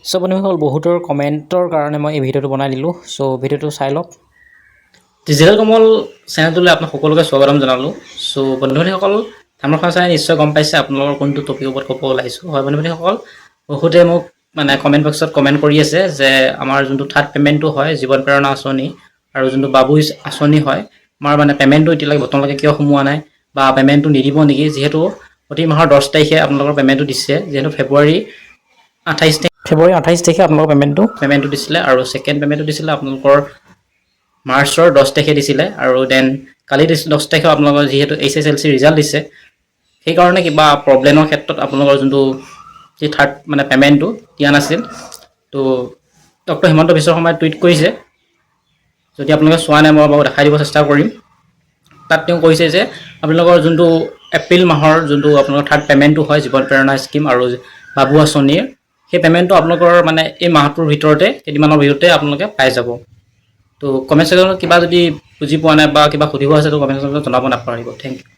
so বন্ধুসকল বহুতৰ কমেণ্টৰ কাৰণে মই এই ভিডিঅ'টো বনাই দিলোঁ সো ভিডিঅ'টো চাই লওক ডিজিটেল কমল চেনেলটোলৈ আপোনাক সকলোকে স্বাগতম জনালোঁ সো বন্ধুসকল থাম্বনেলখন চাই নিশ্চয় গম পাইছে আপোনালোকৰ কোনটো টপিকৰ ওপৰত ক'ব ওলাইছোঁ হয় বন্ধুসকল বহুতে মোক মানে কমেণ্ট বক্সত কমেণ্ট কৰি আছে যে আমাৰ যোনটো থাৰ্ড পে'মেণ্টটো হয় জীৱন প্ৰেৰণা আঁচনি আৰু যোনটো বাবু আঁচনি হয় আমাৰ মানে পে'মেণ্টটো এতিয়ালৈকে বৰ্তমানলৈকে কিয় সোমোৱা নাই বা পে'মেণ্টটো নিদিব নেকি যিহেতু প্ৰতি মাহৰ 10 তাৰিখে আপোনালোকৰ পে'মেণ্টটো দিছে যিহেতু ফেব্ৰুৱাৰী 28 তাৰিখে আপোনালোকৰ পে'মেণ্টটো দিছিলে আৰু ছেকেণ্ড পে'মেণ্টটো দিছিলে আপোনালোকৰ মাৰ্চৰ 10 তাৰিখে দিছিলে আৰু দেন কালি 10 তাৰিখে আপোনালোকৰ যিহেতু HSLC ৰিজাল্ট দিছে সেইকাৰণে কিবা প্ৰব্লেমৰ ক্ষেত্ৰত আপোনালোকৰ যোনটো যি থাৰ্ড মানে পে'মেণ্টটো দিয়া নাছিল তো ডক্টৰ হিমন্ত বিশ্ব শৰ্মাই টুইট কৰিছে যদি আপোনালোকে চোৱা নাই মই বাৰু দেখাই দিব চেষ্টা কৰিম তাত তেওঁ কৈছে যে আপোনালোকৰ যোনটো এপ্ৰিল মাহৰ যোনটো আপোনালোকৰ থাৰ্ড পে'মেণ্টটো হয় জীৱন প্ৰেৰণা স্কিম আৰু বাবু আঁচনিৰ সেই পে'মেণ্টটো আপোনালোকৰ মানে এই মাহটোৰ ভিতৰতে কেইদিনমানৰ ভিতৰতে আপোনালোকে পাই যাব তো কমেণ্ট ছেকশ্যনত কিবা যদি বুজি পোৱা নাই বা কিবা সুধিব আছে তো কমেণ্ট ছেকশ্যনত জনাব নাপাহৰিব থেংক ইউ